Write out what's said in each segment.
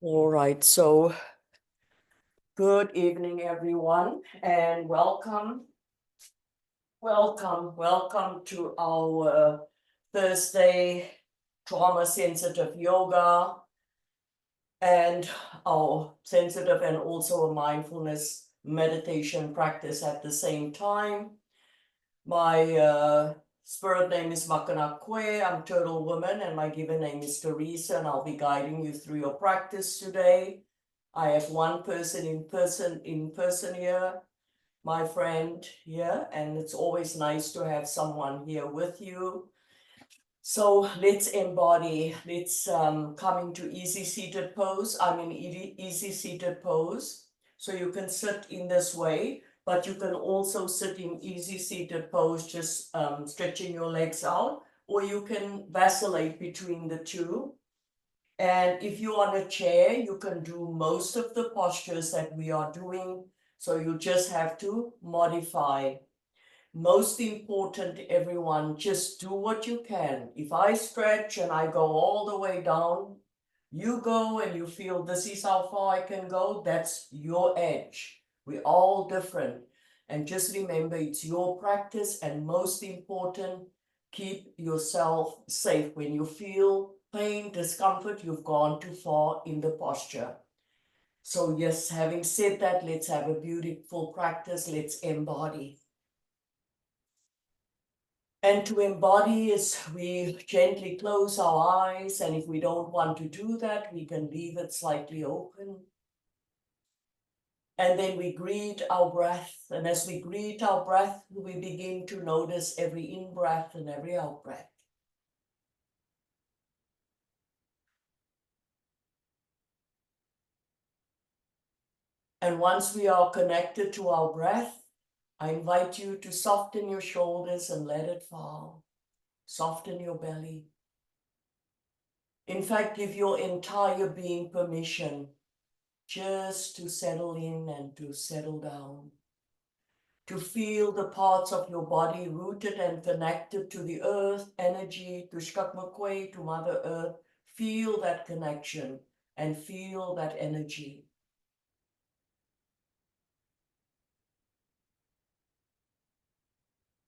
All right, so good evening, everyone, and welcome to our Thursday trauma-sensitive yoga and our sensitive and also a mindfulness meditation practice at the same time. My spirit name is Makanakwe. I'm Turtle Woman, and my given name is Teresa, and I'll be guiding you through your practice today. I have one person in person here, my friend here, and it's always nice to have someone here with you. So let's embody, let's come into easy seated pose. I'm in easy seated pose. So you can sit in this way, but you can also sit in easy seated pose, just stretching your legs out, or you can vacillate between the two. And if you're on a chair, you can do most of the postures that we are doing. So you just have to modify. Most important, everyone, just do what you can. If I stretch and I go all the way down, you go and you feel this is how far I can go, that's your edge. We're all different. And just remember, it's your practice, and most important, keep yourself safe. When you feel pain, discomfort, you've gone too far in the posture. So yes, having said that, let's have a beautiful practice. Let's embody. And to embody is we gently close our eyes, and if we don't want to do that, we can leave it slightly open. And then we greet our breath, and as we greet our breath, we begin to notice every in-breath and every out-breath. And once we are connected to our breath, I invite you to soften your shoulders and let it fall. Soften your belly. In fact, give your entire being permission just to settle in and to settle down. To feel the parts of your body rooted and connected to the earth, energy, to Shkakmakwe, to Mother Earth. Feel that connection and feel that energy.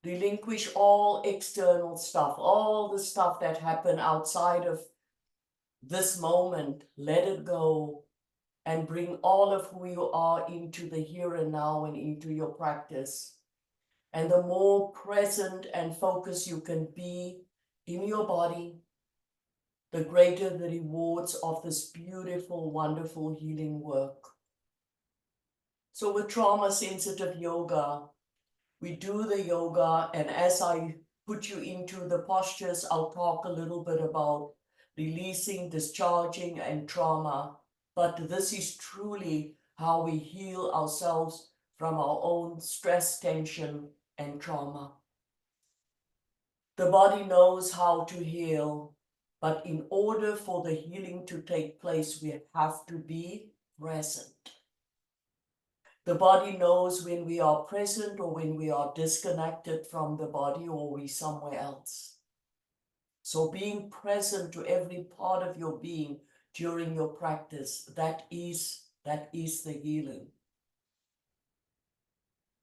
Relinquish all external stuff, all the stuff that happened outside of this moment. Let it go and bring all of who you are into the here and now and into your practice. And the more present and focused you can be in your body, the greater the rewards of this beautiful, wonderful healing work. So with trauma-sensitive yoga, we do the yoga, and as I put you into the postures, I'll talk a little bit about releasing, discharging, and trauma. But this is truly how we heal ourselves from our own stress, tension, and trauma. The body knows how to heal, but in order for the healing to take place, we have to be present. The body knows when we are present or when we are disconnected from the body or we somewhere else. So being present to every part of your being during your practice, that is the healing.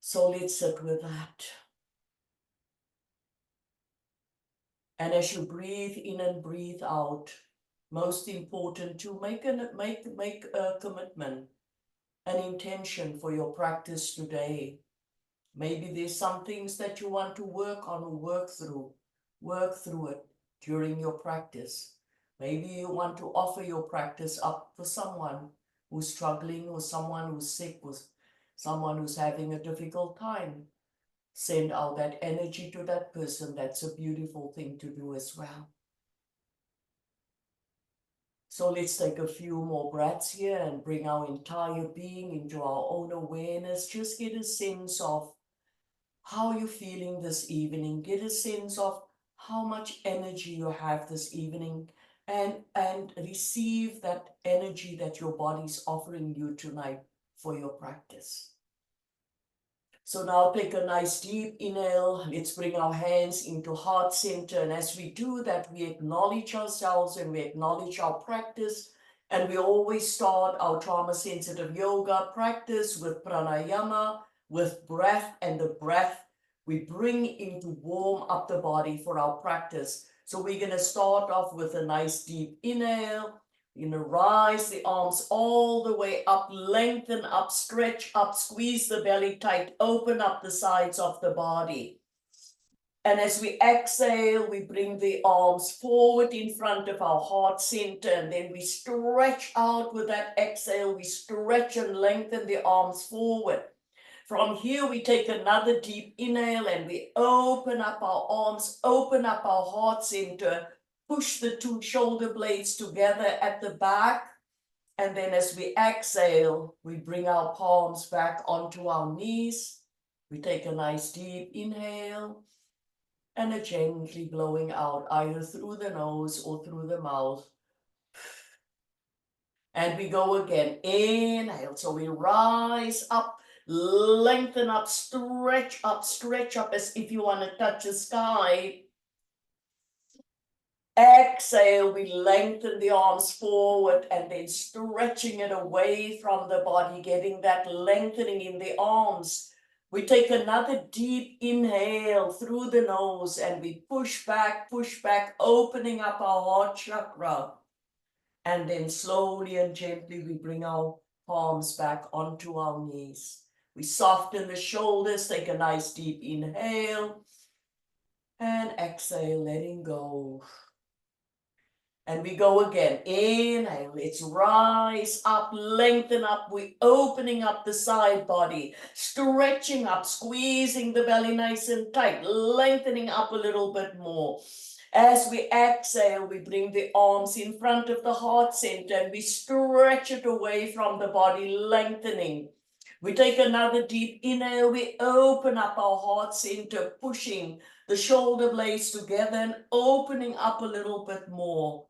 So let's sit with that. And as you breathe in and breathe out, most important to make a commitment, an intention for your practice today. Maybe there's some things that you want to work on or work through it during your practice. Maybe you want to offer your practice up for someone who's struggling, or someone who's sick, or someone who's having a difficult time. Send out that energy to that person. That's a beautiful thing to do as well. So let's take a few more breaths here and bring our entire being into our own awareness. Just get a sense of how you're feeling this evening. Get a sense of how much energy you have this evening, and receive that energy that your body's offering you tonight for your practice. So now take a nice deep inhale. Let's bring our hands into heart center. And as we do that, we acknowledge ourselves and we acknowledge our practice. And we always start our trauma-sensitive yoga practice with pranayama, with breath, and the breath we bring in to warm up the body for our practice. So we're going to start off with a nice deep inhale. You're going to rise the arms all the way up, lengthen up, stretch up, squeeze the belly tight, open up the sides of the body. And as we exhale, we bring the arms forward in front of our heart center, and then we stretch out with that exhale. We stretch and lengthen the arms forward. From here, we take another deep inhale and we open up our arms, open up our heart center, push the two shoulder blades together at the back. And then as we exhale, we bring our palms back onto our knees. We take a nice deep inhale and a gently blowing out either through the nose or through the mouth. And we go again, inhale, so we rise up, lengthen up, stretch up as if you want to touch the sky. Exhale, we lengthen the arms forward and then stretching it away from the body, getting that lengthening in the arms. We take another deep inhale through the nose and we push back, opening up our heart chakra. And then slowly and gently we bring our palms back onto our knees. We soften the shoulders, take a nice deep inhale and exhale, letting go. And we go again, inhale, let's rise up, lengthen up, we're opening up the side body, stretching up, squeezing the belly nice and tight, lengthening up a little bit more. As we exhale, we bring the arms in front of the heart center and we stretch it away from the body, lengthening. We take another deep inhale, we open up our heart center, pushing the shoulder blades together and opening up a little bit more.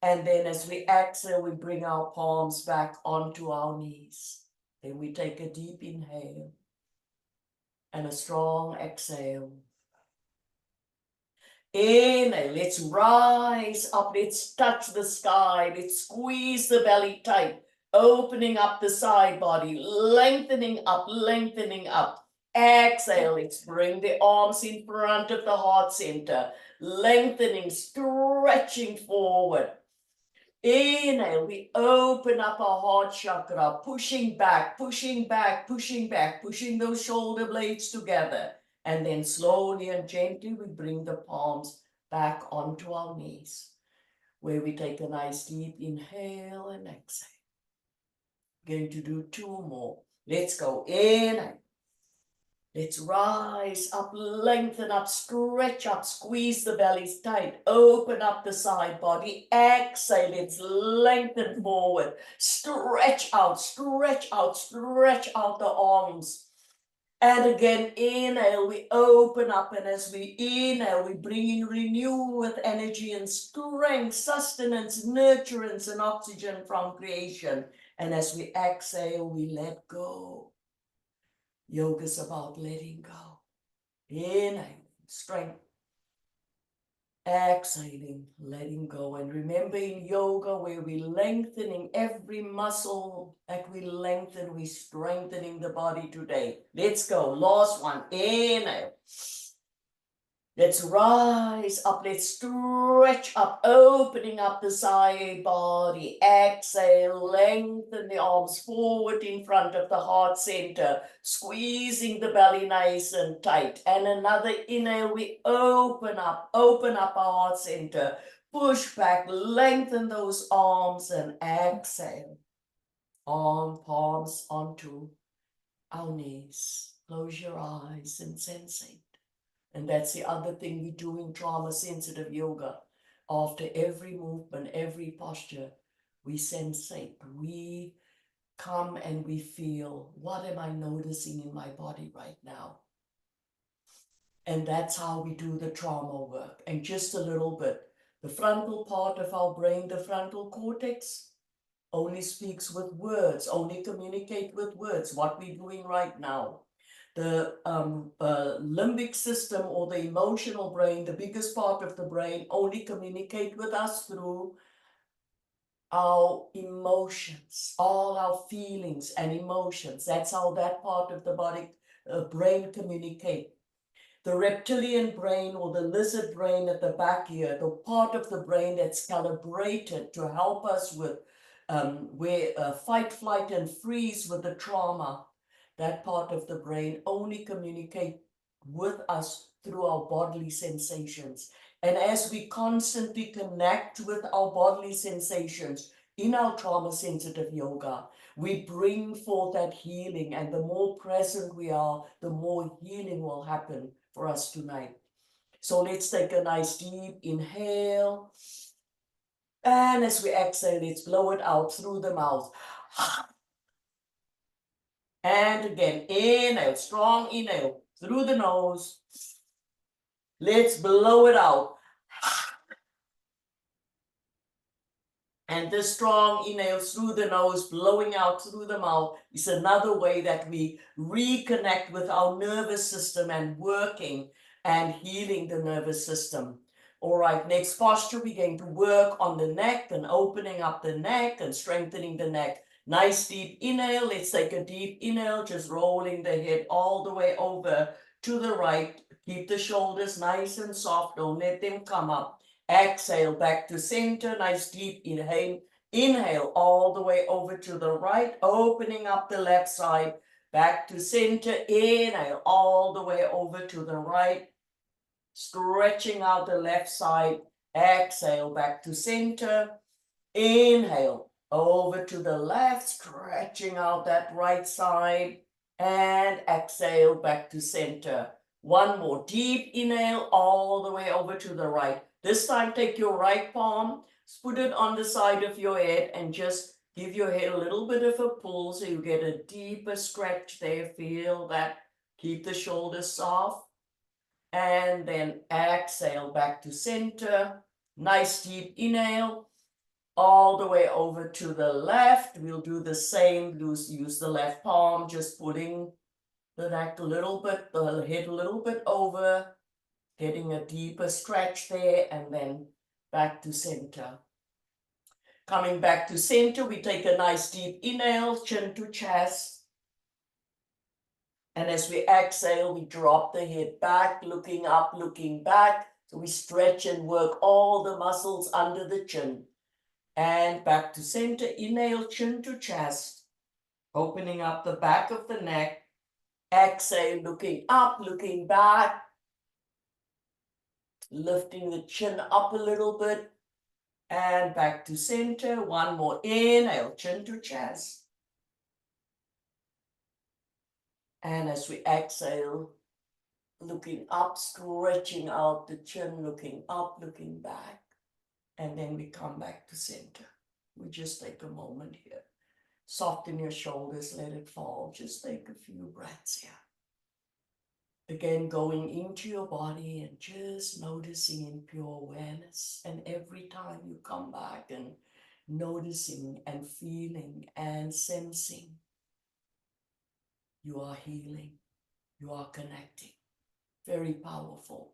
And then as we exhale, we bring our palms back onto our knees. Then we take a deep inhale and a strong exhale. Inhale, let's rise up, let's touch the sky, let's squeeze the belly tight, opening up the side body, lengthening up, lengthening up. Exhale, let's bring the arms in front of the heart center, lengthening, stretching forward. Inhale, we open up our heart chakra, pushing back, pushing those shoulder blades together. And then slowly and gently, we bring the palms back onto our knees, where we take a nice deep inhale and exhale. Going to do two more. Let's go. Inhale. Let's rise up, lengthen up, stretch up, squeeze the bellies tight, open up the side body. Exhale, let's lengthen forward, stretch out the arms. And again, inhale, we open up, and as we inhale, we bring in renewal with energy and strength, sustenance, nurturance, and oxygen from creation. And as we exhale, we let go. Yoga's about letting go. Inhaling, strength. Exhaling, letting go. And remember in yoga where we're lengthening every muscle that we lengthen, we're strengthening the body today. Let's go. Last one. Inhale. Let's rise up, let's stretch up, opening up the side body. Exhale, lengthen the arms forward in front of the heart center, squeezing the belly nice and tight. And another inhale, we open up our heart center, push back, lengthen those arms, and exhale. Arm, palms onto our knees. Close your eyes and sensate. And that's the other thing we do in trauma-sensitive yoga. After every movement, every posture, we sensate, we come and we feel, what am I noticing in my body right now? And that's how we do the trauma work. And just a little bit, the frontal part of our brain, the frontal cortex, only speaks with words, only communicate with words, what we're doing right now. The limbic system or the emotional brain, the biggest part of the brain, only communicate with us through our emotions, all our feelings and emotions. That's how that part of the body, brain communicate. The reptilian brain or the lizard brain at the back here, the part of the brain that's calibrated to help us with fight, flight, and freeze with the trauma, that part of the brain only communicate with us through our bodily sensations. And as we constantly connect with our bodily sensations in our trauma-sensitive yoga, we bring forth that healing, and the more present we are, the more healing will happen for us tonight. So let's take a nice deep inhale. And as we exhale, let's blow it out through the mouth. And again, inhale, strong inhale through the nose. Let's blow it out. And this strong inhale through the nose, blowing out through the mouth, is another way that we reconnect with our nervous system and working and healing the nervous system. All right, next posture, we're going to work on the neck and opening up the neck and strengthening the neck. Nice deep inhale. Let's take a deep inhale, just rolling the head all the way over to the right. Keep the shoulders nice and soft. Don't let them come up. Exhale back to center. Nice deep inhale. Inhale all the way over to the right, opening up the left side. Back to center. Inhale all the way over to the right, stretching out the left side. Exhale back to center. Inhale over to the left, stretching out that right side. And exhale back to center. One more deep inhale all the way over to the right. This time take your right palm, put it on the side of your head, and just give your head a little bit of a pull so you get a deeper stretch there. Feel that. Keep the shoulders soft. And then exhale back to center. Nice deep inhale all the way over to the left. We'll do the same. Use the left palm, just putting the neck a little bit, the head a little bit over, getting a deeper stretch there, and then back to center. Coming back to center, we take a nice deep inhale, chin to chest. And as we exhale, we drop the head back, looking up, looking back. So we stretch and work all the muscles under the chin. And back to center, inhale, chin to chest, opening up the back of the neck. Exhale, looking up, looking back, lifting the chin up a little bit, and back to center. One more inhale, chin to chest. And as we exhale, looking up, stretching out the chin, looking up, looking back. And then we come back to center. We just take a moment here. Soften your shoulders, let it fall. Just take a few breaths here. Again, going into your body and just noticing in pure awareness. And every time you come back and noticing and feeling and sensing, you are healing, you are connecting. Very powerful.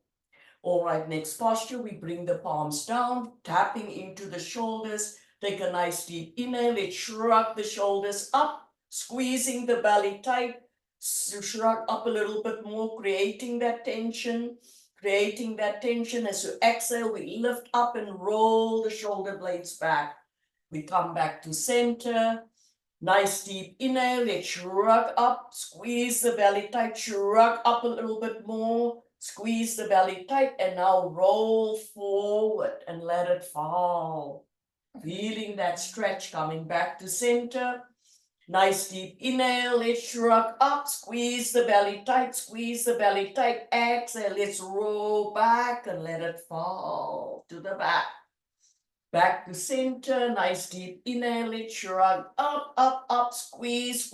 All right, next posture, we bring the palms down, tapping into the shoulders. Take a nice deep inhale, let's shrug the shoulders up, squeezing the belly tight. Shrug up a little bit more, creating that tension. As you exhale, we lift up and roll the shoulder blades back. We come back to center. Nice deep inhale, let's shrug up, squeeze the belly tight, shrug up a little bit more, squeeze the belly tight, and now roll forward and let it fall. Feeling that stretch, coming back to center. Nice deep inhale, let's shrug up, squeeze the belly tight, exhale, let's roll back and let it fall to the back. Back to center, nice deep inhale, let's shrug up, squeeze,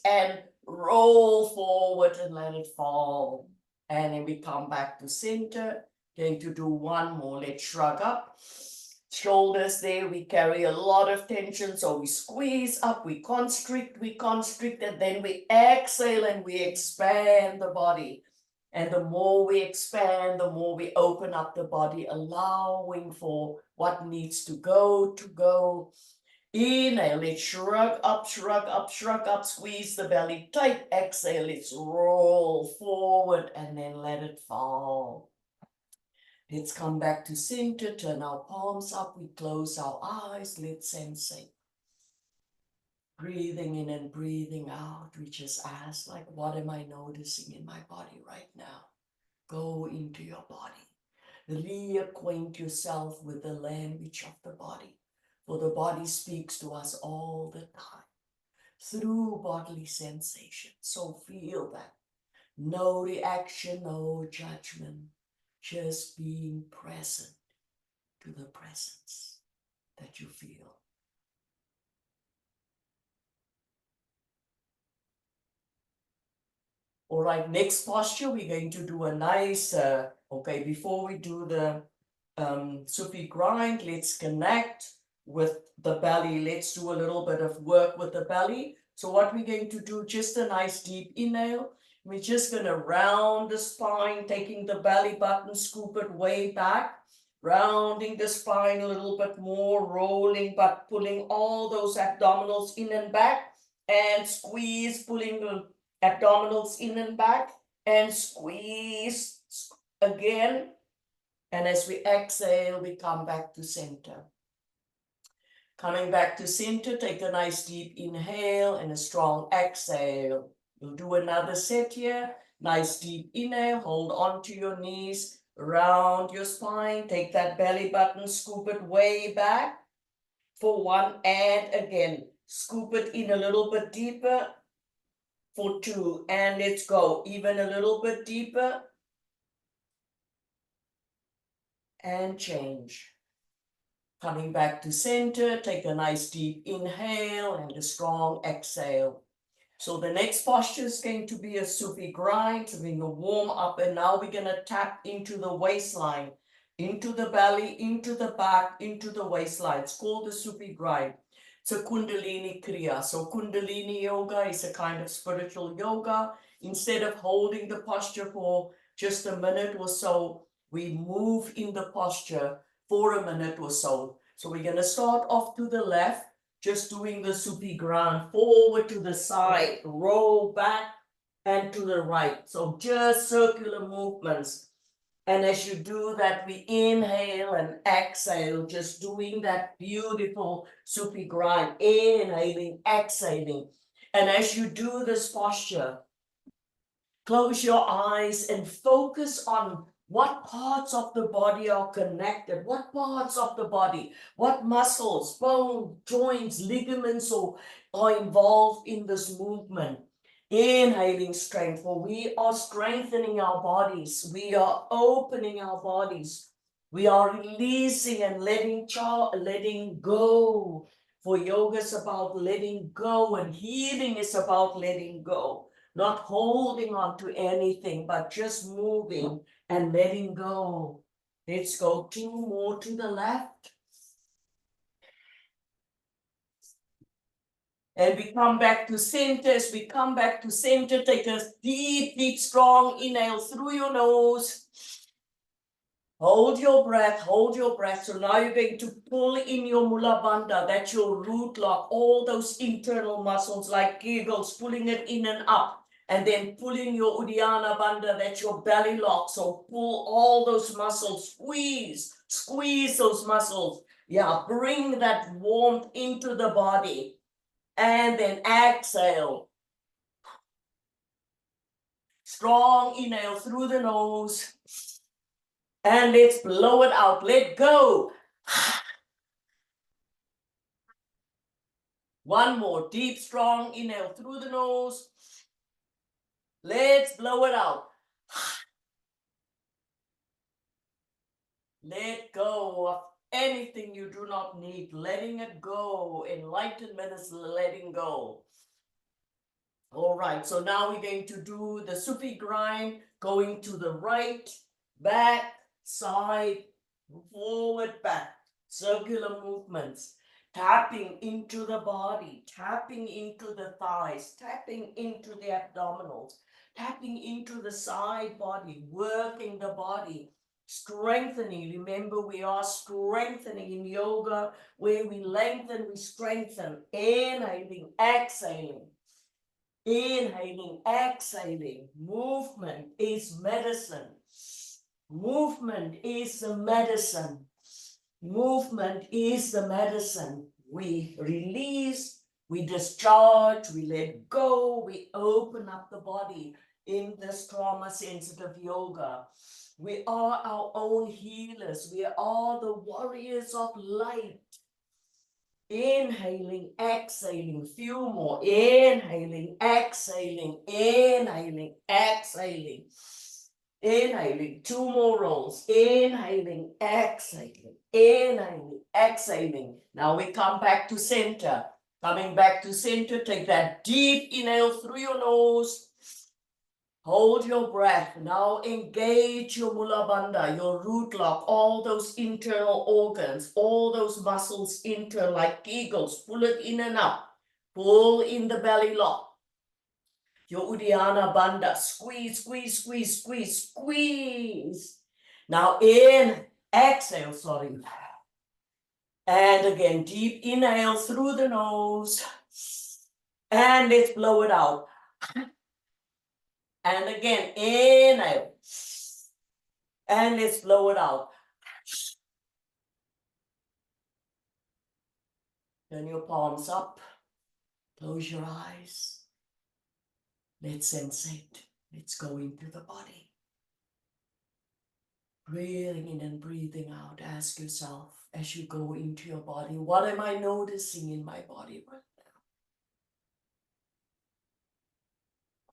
and roll forward and let it fall. And then we come back to center, going to do one more, let's shrug up. Shoulders there, we carry a lot of tension, so we squeeze up, we constrict, and then we exhale and we expand the body. And the more we expand, the more we open up the body, allowing for what needs to go. Inhale, let's shrug up, squeeze the belly tight. Exhale, let's roll forward and then let it fall. Let's come back to center, turn our palms up, we close our eyes, let's sensate. Breathing in and breathing out, we just ask, like, what am I noticing in my body right now? Go into your body. Reacquaint yourself with the language of the body, for the body speaks to us all the time through bodily sensation. So feel that. No reaction, no judgment, just being present to the presence that you feel. All right, next posture, we're going to do a nice, before we do the Sufi grind, let's connect with the belly. Let's do a little bit of work with the belly. So what we're going to do, just a nice deep inhale. We're just going to round the spine, taking the belly button, scoop it way back, rounding the spine a little bit more, rolling, but pulling all those abdominals in and back, and squeeze, pulling the abdominals in and back, and squeeze again. And as we exhale, we come back to center. Coming back to center, take a nice deep inhale and a strong exhale. We'll do another set here. Nice deep inhale, hold on to your knees, round your spine, take that belly button, scoop it way back for one, and again, scoop it in a little bit deeper for two, and let's go even a little bit deeper, and change. Coming back to center, take a nice deep inhale and a strong exhale. So the next posture is going to be a Sufi grind. So we're going to warm up, and now we're going to tap into the waistline, into the belly, into the back, into the waistline. It's called the Sufi grind. It's a Kundalini Kriya. So Kundalini yoga is a kind of spiritual yoga. Instead of holding the posture for just a minute or so, we move in the posture for a minute or so. So we're going to start off to the left, just doing the Sufi grind, forward to the side, roll back and to the right. So just circular movements. And as you do that, we inhale and exhale, just doing that beautiful Sufi grind, inhaling, exhaling. And as you do this posture, close your eyes and focus on what parts of the body are connected, what parts of the body, what muscles, bone, joints, ligaments are involved in this movement. Inhaling strength, for we are strengthening our bodies. We are opening our bodies. We are releasing and letting go. For yoga is about letting go, and healing is about letting go. Not holding on to anything, but just moving and letting go. Let's go two more to the left. And we come back to center. As we come back to center, take a deep, strong inhale through your nose. Hold your breath, hold your breath. So now you're going to pull in your Mula Bandha, that's your root lock, all those internal muscles like Kegels, pulling it in and up. And then pulling your Uddiyana Bandha, that's your belly lock. So pull all those muscles, squeeze those muscles. Yeah, bring that warmth into the body. And then exhale. Strong inhale through the nose. And let's blow it out. Let go. One more deep, strong inhale through the nose. Let's blow it out. Let go of anything you do not need. Letting it go. Enlightenment is letting go. All right, so now we're going to do the Sufi grind, going to the right, back, side, forward, back. Circular movements. Tapping into the body, tapping into the thighs, tapping into the abdominals, tapping into the side body, working the body. Strengthening. Remember, we are strengthening in yoga. Where we lengthen, we strengthen. Inhaling, exhaling. Inhaling, exhaling. Movement is medicine. Movement is the medicine. Movement is the medicine. We release, we discharge, we let go, we open up the body in this trauma-sensitive yoga. We are our own healers. We are the warriors of light. Inhaling, exhaling, few more. Inhaling, exhaling, inhaling, exhaling. Inhaling, two more rolls. Inhaling, exhaling, inhaling, exhaling. Now we come back to center. Coming back to center, take that deep inhale through your nose. Hold your breath. Now engage your Mula Bandha, your root lock, all those internal organs, all those muscles internal like eagles. Pull it in and up. Pull in the belly lock. Your Uddiyana Bandha. Squeeze, squeeze, squeeze, squeeze, squeeze. Now exhale, sorry. And again, deep inhale through the nose. And let's blow it out. And again, inhale. And let's blow it out. Turn your palms up. Close your eyes. Let's sensate. Let's go into the body. Breathing in and breathing out. Ask yourself as you go into your body, what am I noticing in my body right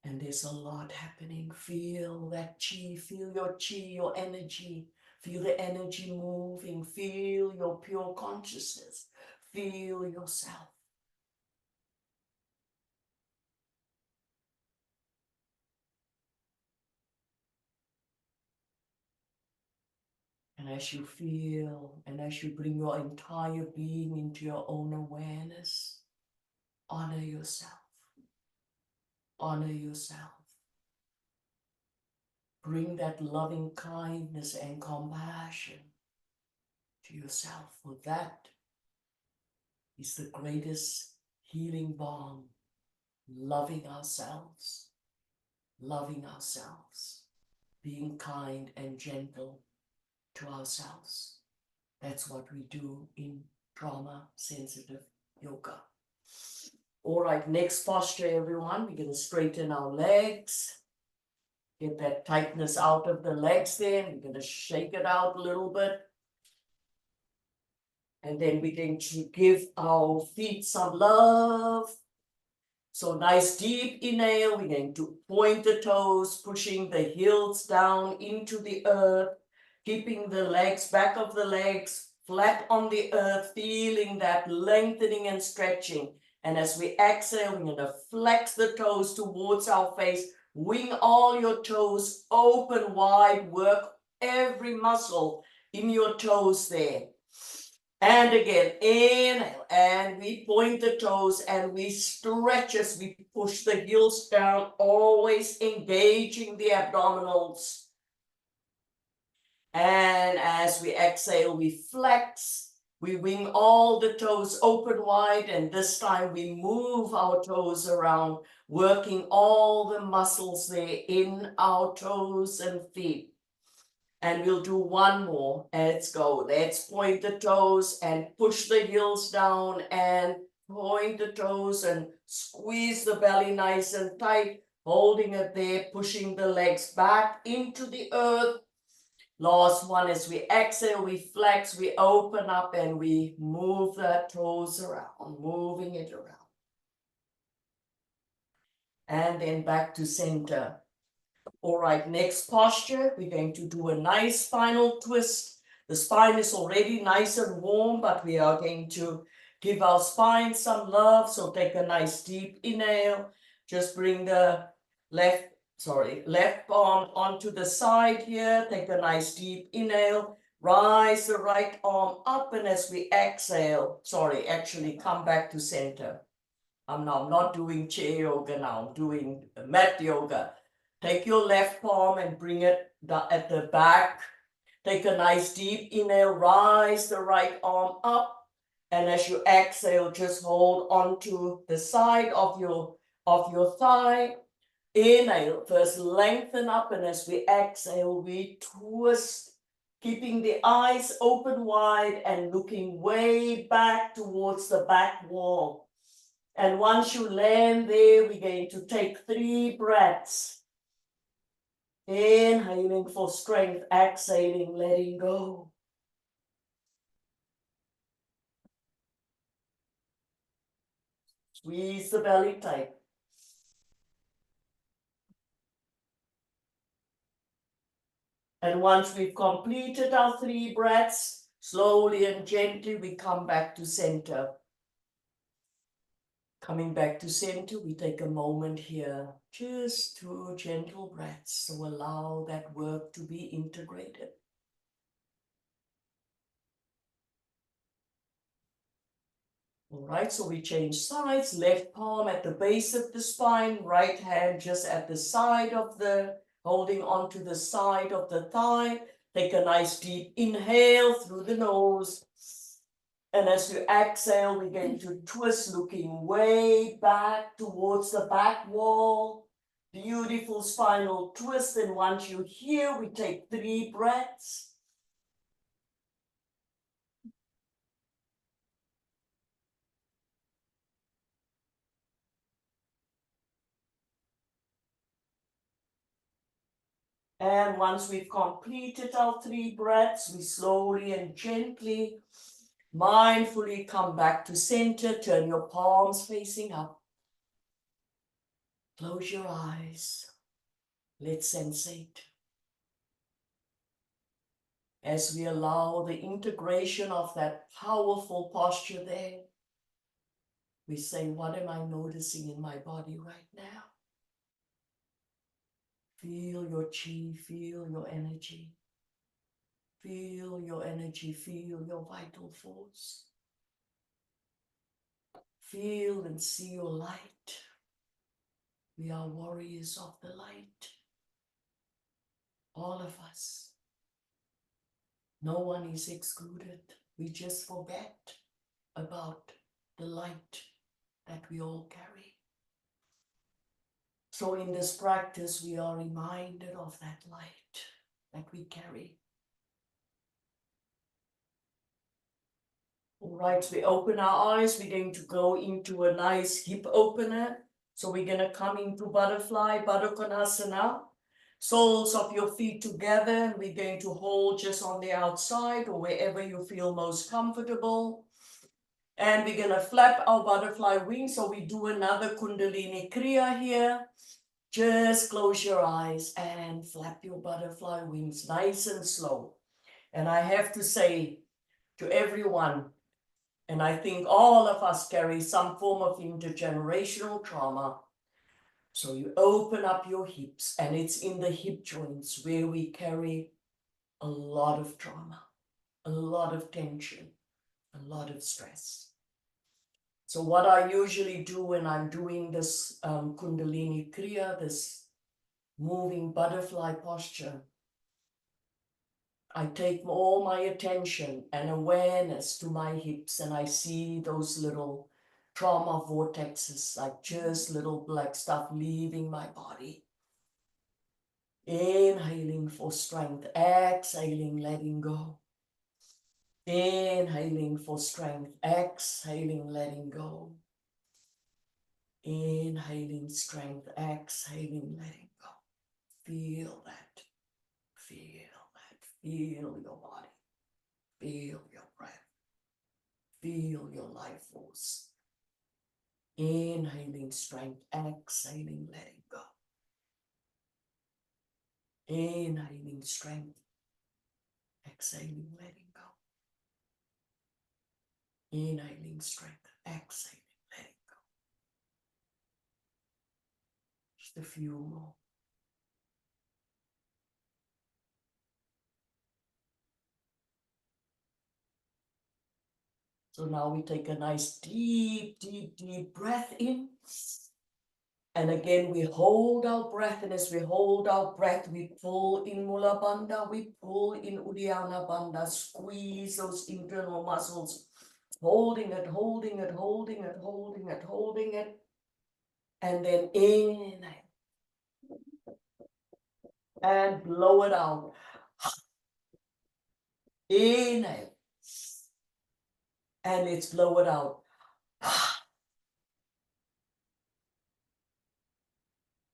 now? And there's a lot happening. Feel that chi. Feel your chi, your energy. Feel the energy moving. Feel your pure consciousness. Feel yourself. And as you feel, and as you bring your entire being into your own awareness, honor yourself. Honor yourself. Bring that loving kindness and compassion to yourself, for that is the greatest healing balm. Loving ourselves, being kind and gentle to ourselves. That's what we do in trauma-sensitive yoga. All right, next posture, everyone. We're going to straighten our legs. Get that tightness out of the legs there. We're going to shake it out a little bit. And then we're going to give our feet some love. So nice deep inhale. We're going to point the toes, pushing the heels down into the earth, keeping the legs, back of the legs, flat on the earth, feeling that lengthening and stretching. And as we exhale, we're going to flex the toes towards our face. Wing all your toes open wide. Work every muscle in your toes there. And again, inhale, and we point the toes and we stretch as we push the heels down, always engaging the abdominals. And as we exhale, we flex, we wing all the toes open wide, and this time we move our toes around, working all the muscles there in our toes and feet. And we'll do one more. Let's go. Let's point the toes and push the heels down and point the toes and squeeze the belly nice and tight, holding it there, pushing the legs back into the earth. Last one, as we exhale, we flex, we open up, and we move the toes around, moving it around. And then back to center. All right, next posture, we're going to do a nice spinal twist. The spine is already nice and warm, but we are going to give our spine some love. So take a nice deep inhale. Just bring the left arm onto the side here. Take a nice deep inhale. Rise the right arm up, and as we exhale, actually come back to center. I'm not doing chair yoga now, I'm doing mat yoga. Take your left palm and bring it at the back. Take a nice deep inhale, rise the right arm up. And as you exhale, just hold onto the side of your thigh. Inhale, first lengthen up, and as we exhale, we twist, keeping the eyes open wide and looking way back towards the back wall. And once you land there, we're going to take 3 breaths. Inhaling for strength, exhaling, letting go. Squeeze the belly tight. And once we've completed our 3 breaths, slowly and gently we come back to center. Coming back to center, we take a moment here, just 2 gentle breaths, so allow that work to be integrated. All right, so we change sides, left palm at the base of the spine, right hand just at the side of the, holding onto the side of the thigh. Take a nice deep inhale through the nose. And as you exhale, we're going to twist, looking way back towards the back wall. Beautiful spinal twist. And once you're here, we take 3 breaths. And once we've completed our 3 breaths, we slowly and gently, mindfully come back to center. Turn your palms facing up. Close your eyes. Let's sensate. As we allow the integration of that powerful posture there, we say, what am I noticing in my body right now? Feel your chi, feel your energy. Feel your energy, feel your vital force. Feel and see your light. We are warriors of the light. All of us. No one is excluded. We just forget about the light that we all carry. So in this practice, we are reminded of that light that we carry. All right, we open our eyes. We're going to go into a nice hip opener. So we're going to come into butterfly, Baddha Konasana. Soles of your feet together. We're going to hold just on the outside or wherever you feel most comfortable. And we're going to flap our butterfly wings. So we do another Kundalini Kriya here. Just close your eyes and flap your butterfly wings nice and slow. And I have to say to everyone, and I think all of us carry some form of intergenerational trauma. So you open up your hips, and it's in the hip joints where we carry a lot of trauma, a lot of tension, a lot of stress. So what I usually do when I'm doing this Kundalini Kriya, this moving butterfly posture, I take all my attention and awareness to my hips, and I see those little trauma vortexes, like just little black stuff leaving my body. Inhaling for strength, exhaling, letting go. Inhaling for strength, exhaling, letting go. Inhaling strength, exhaling, letting go. Feel that. Feel that. Feel your body. Feel your breath. Feel your life force. Inhaling strength, exhaling, letting go. Inhaling strength, exhaling, letting go. Inhaling strength, exhaling, letting go. Just a few more. So now we take a nice deep, deep, deep breath in. And again, we hold our breath, and as we hold our breath, we pull in Mula Bandha, we pull in Uddiyana Bandha, squeeze those internal muscles, holding it, holding it, holding it, holding it, holding it, and then inhale, and blow it out. Inhale, and it's blow it out.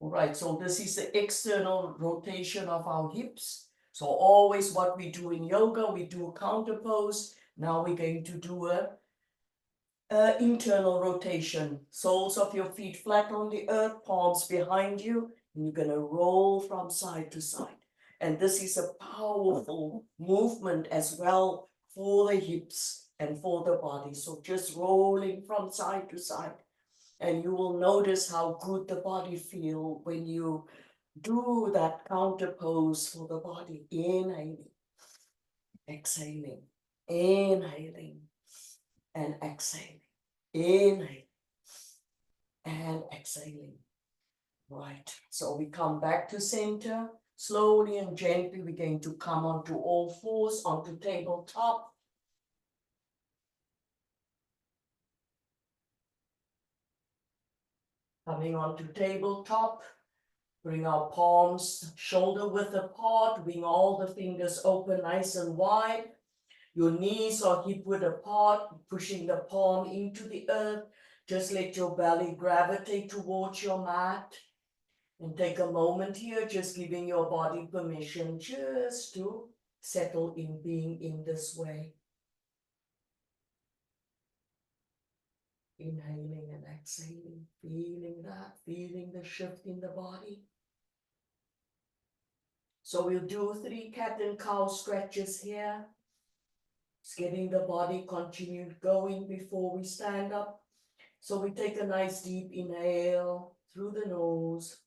All right, so this is the external rotation of our hips. So always what we do in yoga, we do a counter pose. Now we're going to do a internal rotation. Soles of your feet flat on the earth, palms behind you, and you're gonna roll from side to side. And this is a powerful movement as well for the hips and for the body. So just rolling from side to side. And you will notice how good the body feels when you do that counter pose for the body. Inhaling, exhaling, inhaling, and exhaling. Inhaling and exhaling. Right, so we come back to center. Slowly and gently, we're going to come onto all fours, onto tabletop. Coming onto tabletop, bring our palms shoulder width apart, bring all the fingers open nice and wide. Your knees are hip width apart, pushing the palm into the earth. Just let your belly gravitate towards your mat. And take a moment here, just giving your body permission just to settle in being in this way. Inhaling and exhaling, feeling that, feeling the shift in the body. So we'll do 3 cat and cow stretches here. Just getting the body continued going before we stand up. So we take a nice deep inhale through the nose.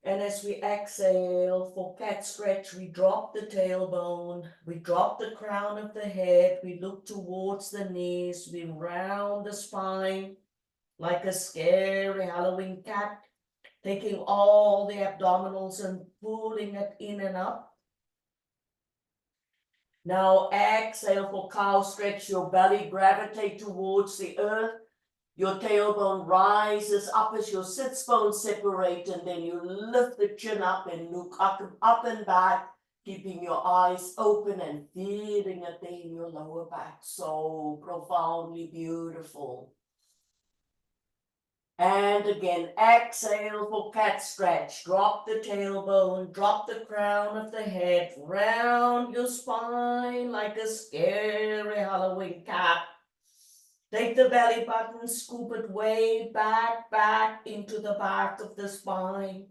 And as we exhale for cat stretch, we drop the tailbone, we drop the crown of the head, we look towards the knees, we round the spine like a scary Halloween cat, taking all the abdominals and pulling it in and up. Now exhale for cow stretch, your belly gravitate towards the earth. Your tailbone rises up as your sits bones separate, and then you lift the chin up and look up and back, keeping your eyes open and feeling it there in your lower back. So profoundly beautiful. And again, exhale for cat stretch. Drop the tailbone, drop the crown of the head, round your spine like a scary Halloween cat. Take the belly button, scoop it way back into the back of the spine.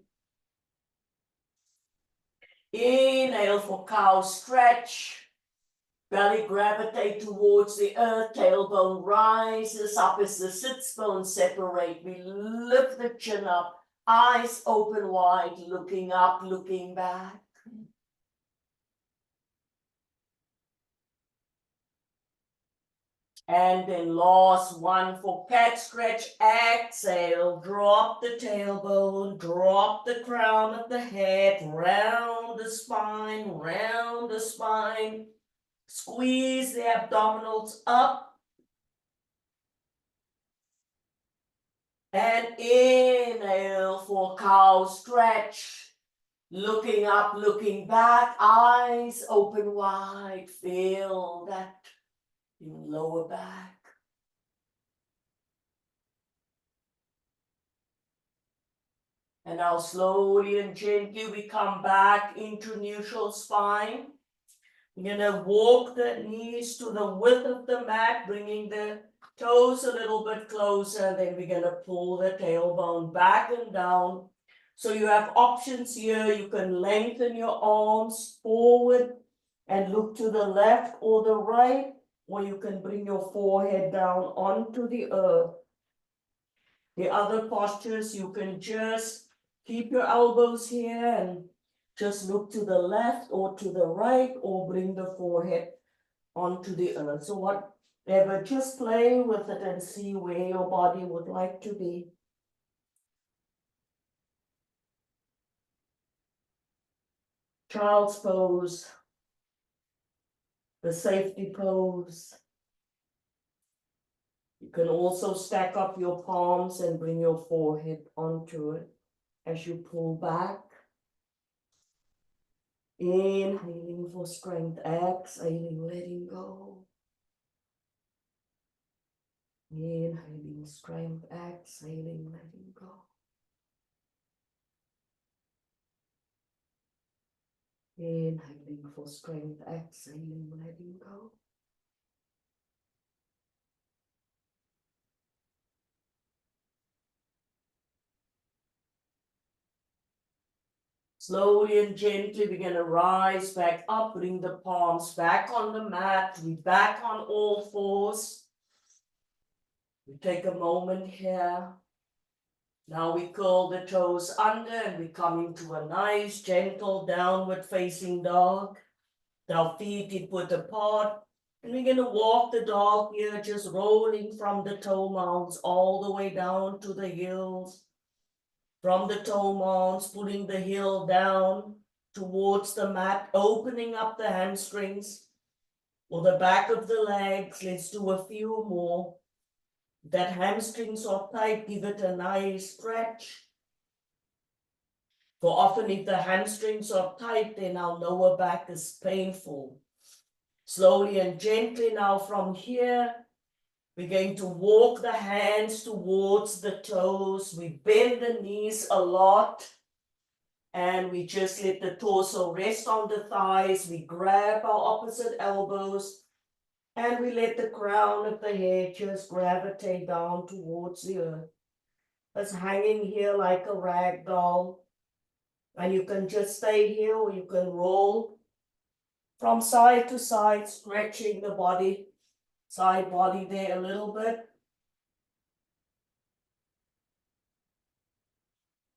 Inhale for cow stretch. Belly gravitate towards the earth, tailbone rises up as the sits bones separate. We lift the chin up, eyes open wide, looking up, looking back. And then last one for cat stretch, exhale, drop the tailbone, drop the crown of the head, round the spine, squeeze the abdominals up. And inhale for cow stretch, looking up, looking back, eyes open wide, feel that in lower back. And now slowly and gently we come back into neutral spine. We're gonna walk the knees to the width of the mat, bringing the toes a little bit closer, and then we're gonna pull the tailbone back and down. So you have options here. You can lengthen your arms forward and look to the left or the right, or you can bring your forehead down onto the earth. The other postures, you can just keep your elbows here and just look to the left or to the right, or bring the forehead onto the earth. So whatever, just play with it and see where your body would like to be. child's pose, the safety pose. You can also stack up your palms and bring your forehead onto it as you pull back. Inhaling for strength, exhaling, letting go. Inhaling strength, exhaling, letting go. Inhaling for strength, exhaling, letting go. Slowly and gently, we're going to rise back up, bring the palms back on the mat, we back on all fours. We take a moment here. Now we curl the toes under and we come into a nice, gentle, downward facing dog. Our feet hip-width apart. And we're going to walk the dog here, just rolling from the toe mounds all the way down to the heels. From the toe mounds, pulling the heel down towards the mat, opening up the hamstrings or the back of the legs. Let's do a few more. That hamstrings are tight, give it a nice stretch. For often if the hamstrings are tight, then our lower back is painful. Slowly and gently now from here, we're going to walk the hands towards the toes. We bend the knees a lot. And we just let the torso rest on the thighs. We grab our opposite elbows. And we let the crown of the head just gravitate down towards the earth. It's hanging here like a rag doll. And you can just stay here or you can roll from side to side, stretching the body, side body there a little bit.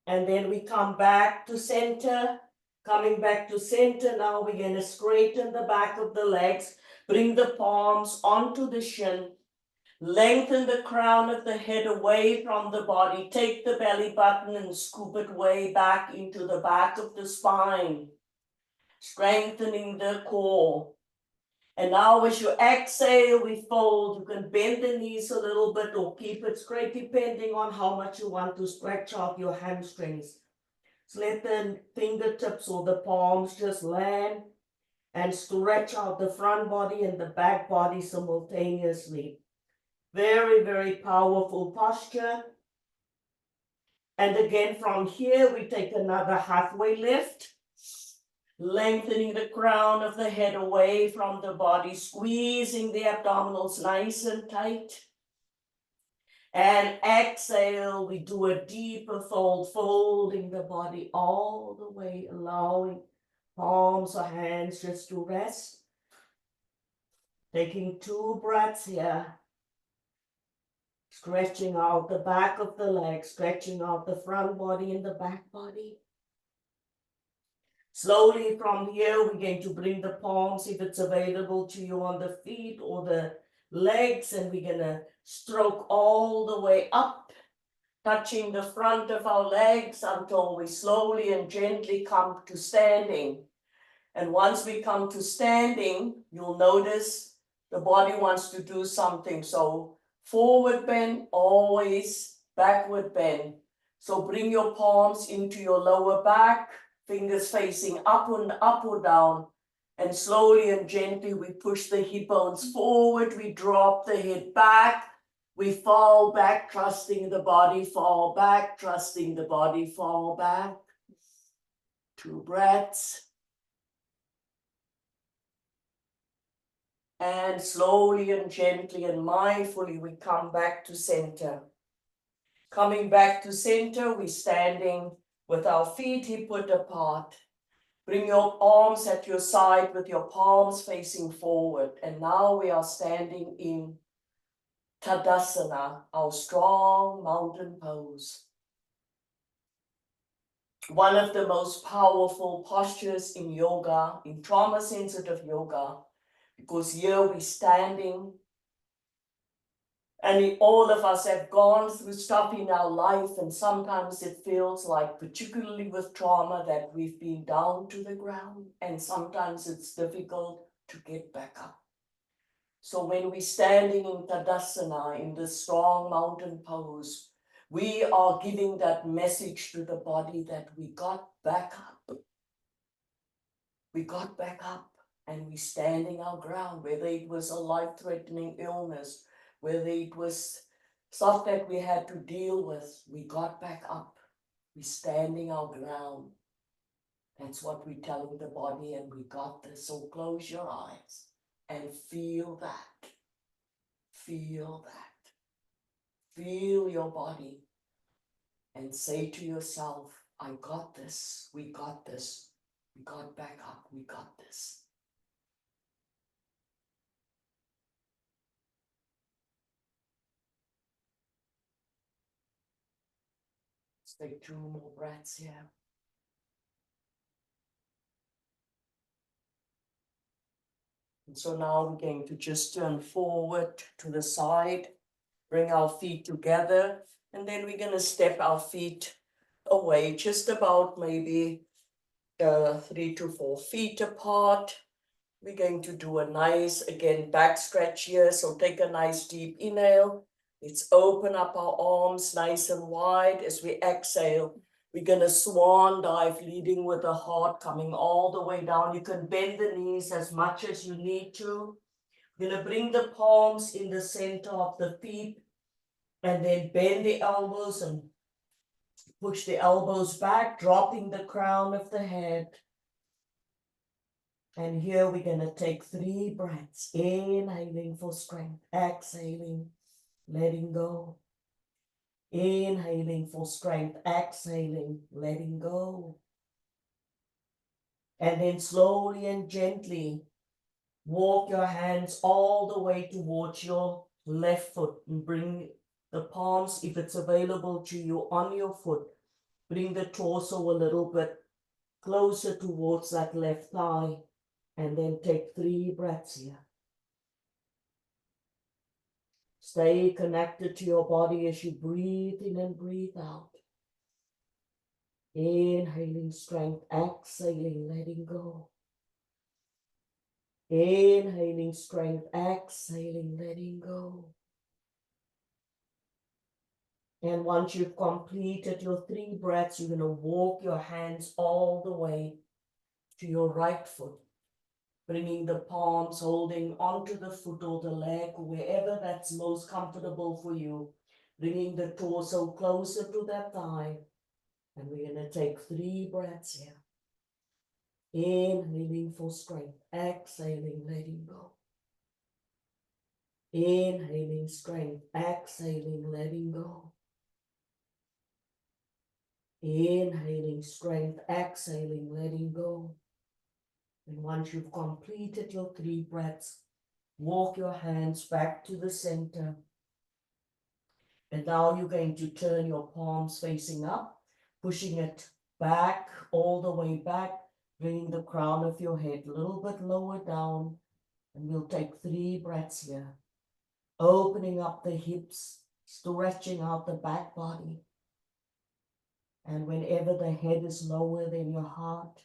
And then we come back to center. Coming back to center, now we're going to straighten the back of the legs. Bring the palms onto the shin. Lengthen the crown of the head away from the body. Take the belly button and scoop it way back into the back of the spine. Strengthening the core. And now as you exhale, we fold. You can bend the knees a little bit or keep it straight depending on how much you want to stretch out your hamstrings. So let the fingertips or the palms just land and stretch out the front body and the back body simultaneously. Very, very powerful posture. And again, from here, we take another halfway lift. Lengthening the crown of the head away from the body, squeezing the abdominals nice and tight. And exhale, we do a deeper fold, folding the body all the way, allowing palms or hands just to rest. Taking 2 breaths here. Stretching out the back of the leg, stretching out the front body and the back body. Slowly from here, we're going to bring the palms, if it's available to you, on the feet or the legs, and we're going to stroke all the way up, touching the front of our legs until we slowly and gently come to standing. And once we come to standing, you'll notice the body wants to do something. So forward bend, always backward bend. So bring your palms into your lower back, fingers facing up or down, and slowly and gently we push the hip bones forward, we drop the head back, we fall back, trusting the body, fall back, trusting the body, fall back. 2 breaths. And slowly and gently and mindfully we come back to center. Coming back to center, we're standing with our feet hip-width apart. Bring your arms at your side with your palms facing forward. And now we are standing in Tadasana, our strong mountain pose. One of the most powerful postures in yoga, in trauma-sensitive yoga, because here we're standing And all of us have gone through stuff in our life, and sometimes it feels like, particularly with trauma, that we've been down to the ground, and sometimes it's difficult to get back up. So when we're standing in Tadasana, in the strong mountain pose, we are giving that message to the body that we got back up. We got back up, and we're standing our ground, whether it was a life-threatening illness, whether it was stuff that we had to deal with, we got back up. We're standing our ground. That's what we're telling the body, and we got this. So close your eyes and feel that. Feel that. Feel your body and say to yourself, I got this. We got this. We got back up. We got this. Let's take 2 more breaths here. And so now we're going to just turn forward to the side, bring our feet together, and then we're going to step our feet away, just about maybe 3 to 4 feet apart. We're going to do a nice, again, back stretch here. So take a nice deep inhale. Let's open up our arms nice and wide. As we exhale, we're going to swan dive, leading with the heart coming all the way down. You can bend the knees as much as you need to. We're going to bring the palms in the center of the feet, and then bend the elbows and push the elbows back, dropping the crown of the head. And here we're going to take 3 breaths, inhaling for strength, exhaling, letting go. Inhaling for strength, exhaling, letting go. And then slowly and gently walk your hands all the way towards your left foot and bring the palms, if it's available to you, on your foot. Bring the torso a little bit closer towards that left thigh, and then take 3 breaths here. Stay connected to your body as you breathe in and breathe out. Inhaling strength, exhaling, letting go. Inhaling strength, exhaling, letting go. And once you've completed your 3 breaths, you're going to walk your hands all the way to your right foot, bringing the palms, holding onto the foot or the leg, wherever that's most comfortable for you, bringing the torso closer to that thigh. And we're going to take 3 breaths here. Inhaling for strength, exhaling, letting go. Inhaling strength, exhaling, letting go. Inhaling strength, exhaling, letting go. And once you've completed your 3 breaths, walk your hands back to the center. And now you're going to turn your palms facing up, pushing it back, all the way back, bringing the crown of your head a little bit lower down. And we'll take 3 breaths here. Opening up the hips, stretching out the back body. And whenever the head is lower than your heart,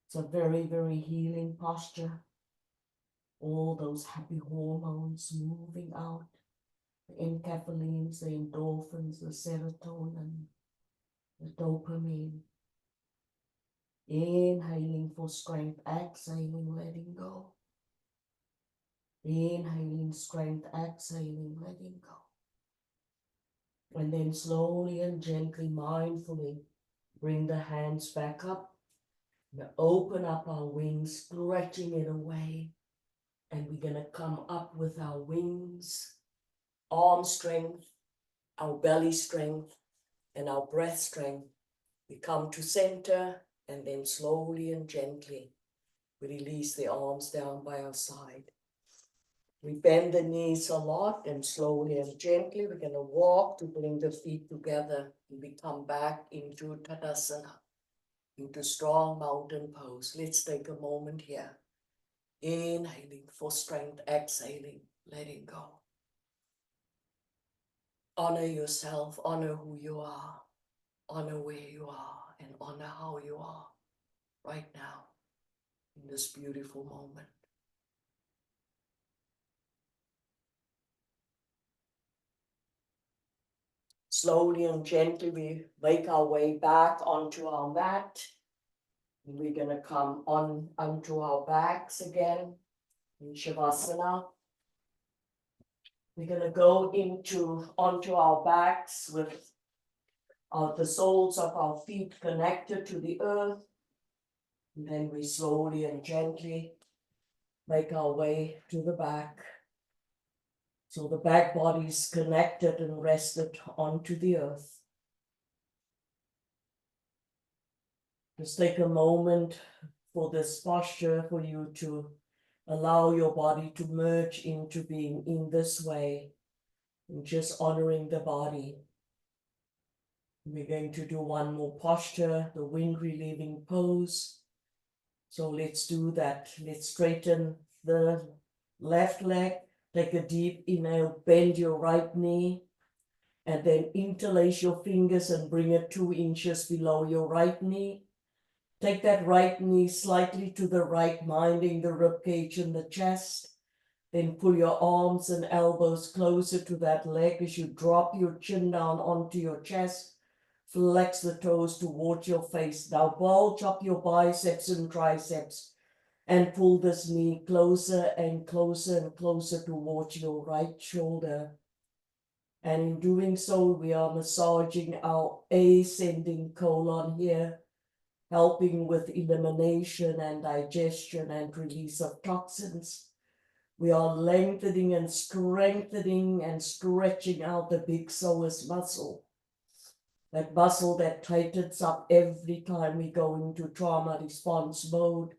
it's a very, very healing posture. All those happy hormones moving out. The enkephalines, the endorphins, the serotonin, the dopamine. Inhaling for strength, exhaling, letting go. Inhaling strength, exhaling, letting go. And then slowly and gently, mindfully, bring the hands back up. Now open up our wings, stretching it away. And we're going to come up with our wings, arm strength, our belly strength, and our breath strength. We come to center, and then slowly and gently, we release the arms down by our side. We bend the knees a lot, and slowly and gently, we're going to walk to bring the feet together, and we come back into Tadasana, into strong mountain pose. Let's take a moment here. Inhaling for strength, exhaling, letting go. Honor yourself, honor who you are, honor where you are, and honor how you are right now in this beautiful moment. Slowly and gently, we make our way back onto our mat. And we're going to come onto our backs again in Shavasana. We're going to go onto our backs with the soles of our feet connected to the earth. And then we slowly and gently make our way to the back. So the back body is connected and rested onto the earth. Just take a moment for this posture, for you to allow your body to merge into being in this way, and just honoring the body. We're going to do one more posture, the wind relieving pose. So let's do that. Let's straighten the left leg, take a deep inhale, bend your right knee, and then interlace your fingers and bring it 2 inches below your right knee. Take that right knee slightly to the right, minding the rib cage and the chest. Then pull your arms and elbows closer to that leg as you drop your chin down onto your chest. Flex the toes towards your face. Now bulge up your biceps and triceps and pull this knee closer and closer and closer towards your right shoulder. And in doing so, we are massaging our ascending colon here, helping with elimination and digestion and release of toxins. We are lengthening and strengthening and stretching out the big psoas muscle. That muscle that tightens up every time we go into trauma response mode.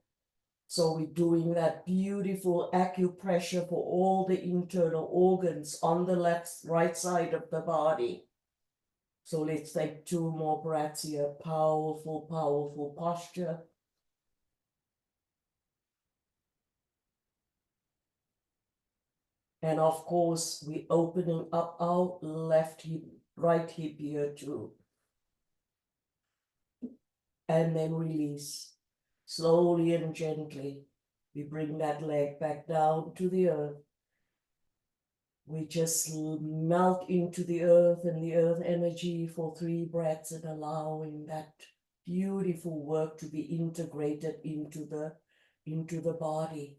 So we're doing that beautiful acupressure for all the internal organs on the right side of the body. So let's take 2 more breaths here. Powerful, powerful posture. And of course, we're opening up our left hip, right hip here too. And then release. Slowly and gently, we bring that leg back down to the earth. We just melt into the earth and the earth energy for 3 breaths and allowing that beautiful work to be integrated into the body.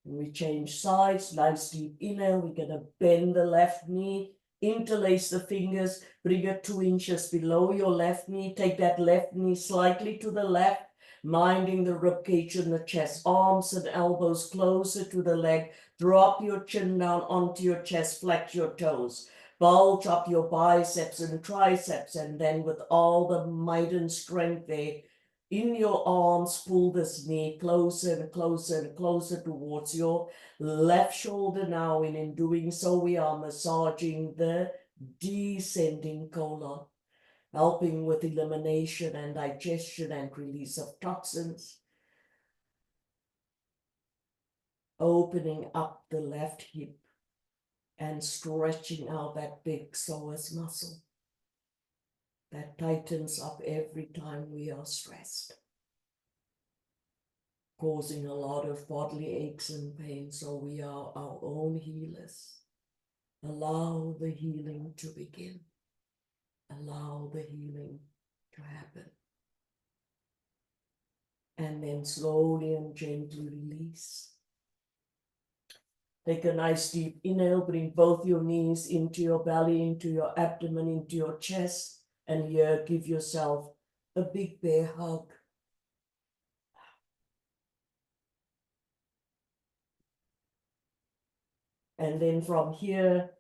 And we change sides, nice deep inhale. We're going to bend the left knee, interlace the fingers, bring it 2 inches below your left knee. Take that left knee slightly to the left, minding the rib cage and the chest. Arms and elbows closer to the leg. Drop your chin down onto your chest, flex your toes. Bulge up your biceps and triceps, and then with all the might and strength there, in your arms, pull this knee closer and closer and closer towards your left shoulder now. And in doing so, we are massaging the descending colon, helping with elimination and digestion and release of toxins. Opening up the left hip and stretching out that big psoas muscle that tightens up every time we are stressed, causing a lot of bodily aches and pain. So we are our own healers. Allow the healing to begin. Allow the healing to happen. And then slowly and gently release. Take a nice deep inhale, bring both your knees into your belly, into your abdomen, into your chest, and here give yourself a big bear hug. And then from here,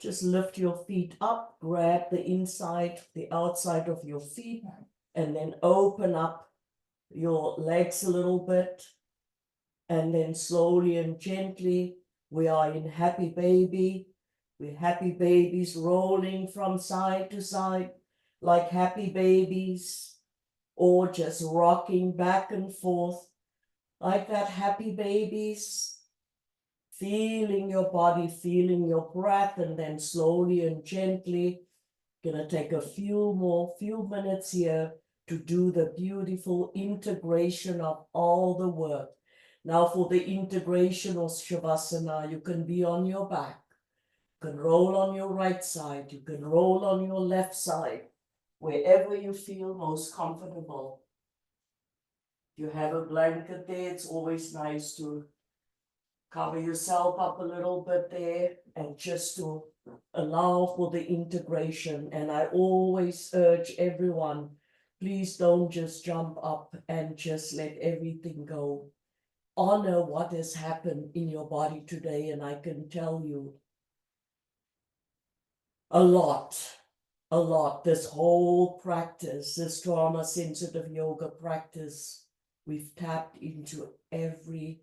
just lift your feet up, grab the inside, the outside of your feet, and then open up your legs a little bit. And then slowly and gently, we are in happy baby. We're happy babies rolling from side to side like happy babies, or just rocking back and forth like that happy babies. feeling your body, feeling your breath, and then slowly and gently, gonna take a few minutes here to do the beautiful integration of all the work. Now for the integration of Shavasana, you can be on your back, you can roll on your right side, you can roll on your left side, wherever you feel most comfortable. If you have a blanket there, it's always nice to cover yourself up a little bit there and just to allow for the integration. And I always urge everyone, please don't just jump up and just let everything go. Honor what has happened in your body today, and I can tell you a lot. This whole practice, this trauma-sensitive yoga practice, we've tapped into every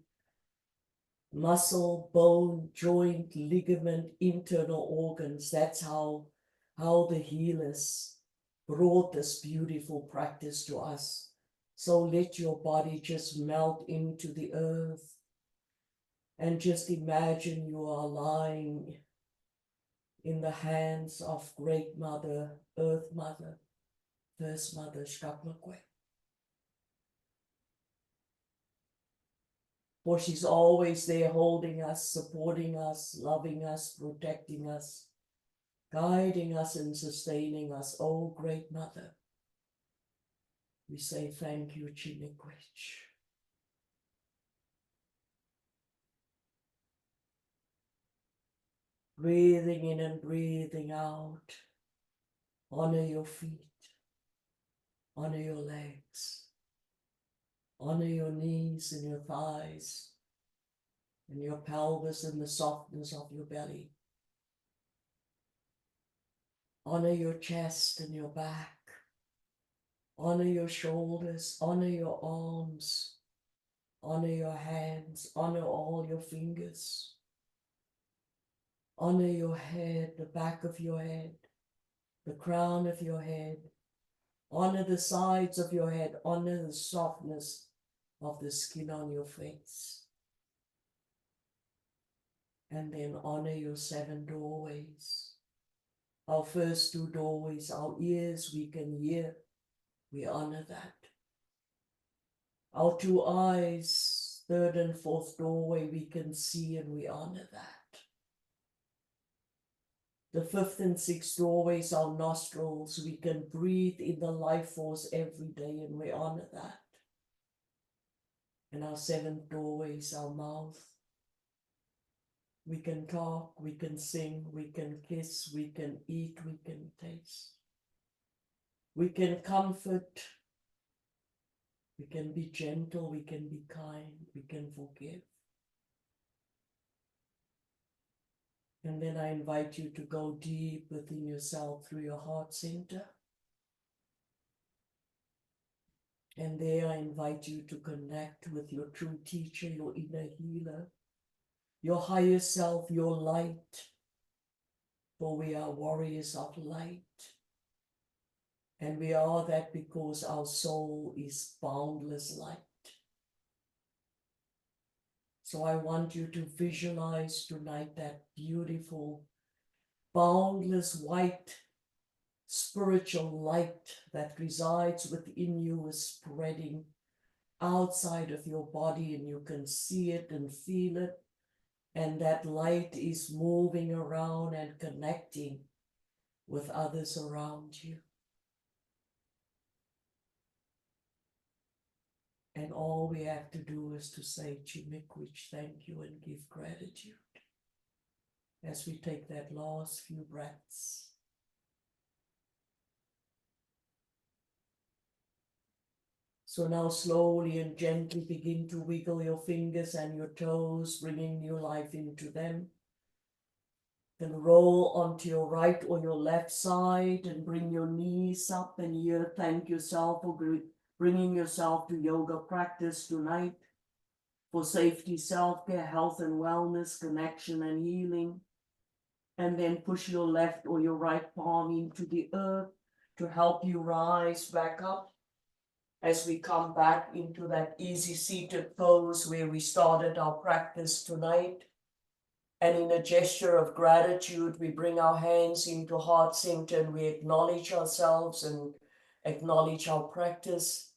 muscle, bone, joint, ligament, internal organs. That's how the healers brought this beautiful practice to us. So let your body just melt into the earth and just imagine you are lying in the hands of Great Mother, Earth Mother, First Mother, Shkapmakwe. For she's always there holding us, supporting us, loving us, protecting us, guiding us and sustaining us. Oh, Great Mother, we say thank you, Chimikwich. Breathing in and breathing out. Honor your feet. Honor your legs. Honor your knees and your thighs and your pelvis and the softness of your belly. Honor your chest and your back. Honor your shoulders. Honor your arms. Honor your hands. Honor all your fingers. Honor your head, the back of your head, the crown of your head. Honor the sides of your head. Honor the softness of the skin on your face. And then honor your 7 doorways. Our first 2 doorways, our ears, we can hear. We honor that. Our 2 eyes, 3rd and 4th doorway, we can see, and we honor that. The 5th and 6th doorways, our nostrils, we can breathe in the life force every day, and we honor that. And our 7th doorways, our mouth. We can talk, we can sing, we can kiss, we can eat, we can taste. We can comfort, we can be gentle, we can be kind, we can forgive. And then I invite you to go deep within yourself through your heart center. And there I invite you to connect with your true teacher, your inner healer, your higher self, your light. For we are warriors of light. And we are that because our soul is boundless light. So I want you to visualize tonight that beautiful, boundless white spiritual light that resides within you is spreading outside of your body, and you can see it and feel it. And that light is moving around and connecting with others around you. And all we have to do is to say, Chimikwich, thank you, and give gratitude as we take that last few breaths. So now slowly and gently begin to wiggle your fingers and your toes, bringing new life into them. Then roll onto your right or your left side and bring your knees up, and here thank yourself for bringing yourself to yoga practice tonight, for safety, self-care, health and wellness, connection and healing. And then push your left or your right palm into the earth to help you rise back up as we come back into that easy seated pose where we started our practice tonight. And in a gesture of gratitude, we bring our hands into heart center and we acknowledge ourselves and acknowledge our practice.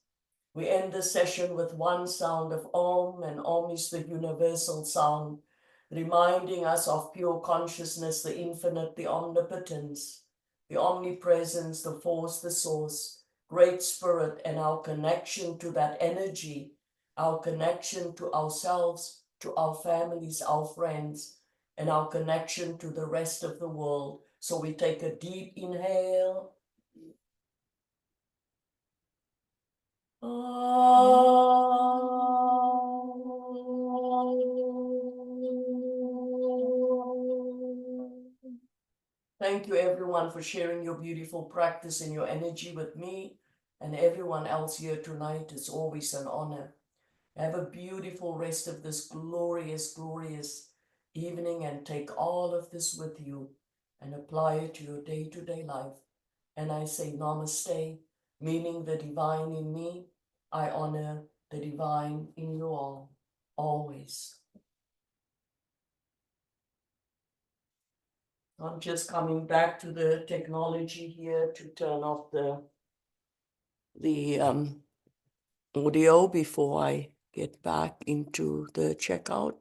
We end the session with one sound of Om, and Om is the universal sound, reminding us of pure consciousness, the infinite, the omnipotence, the omnipresence, the force, the source, great spirit, and our connection to that energy, our connection to ourselves, to our families, our friends, and our connection to the rest of the world. So we take a deep inhale. Thank you everyone for sharing your beautiful practice and your energy with me and everyone else here tonight. It's always an honor. Have a beautiful rest of this glorious, glorious evening and take all of this with you and apply it to your day-to-day life. And I say namaste, meaning the divine in me. I honor the divine in you all, always. I'm just coming back to the technology here to turn off the audio before I get back into the checkout.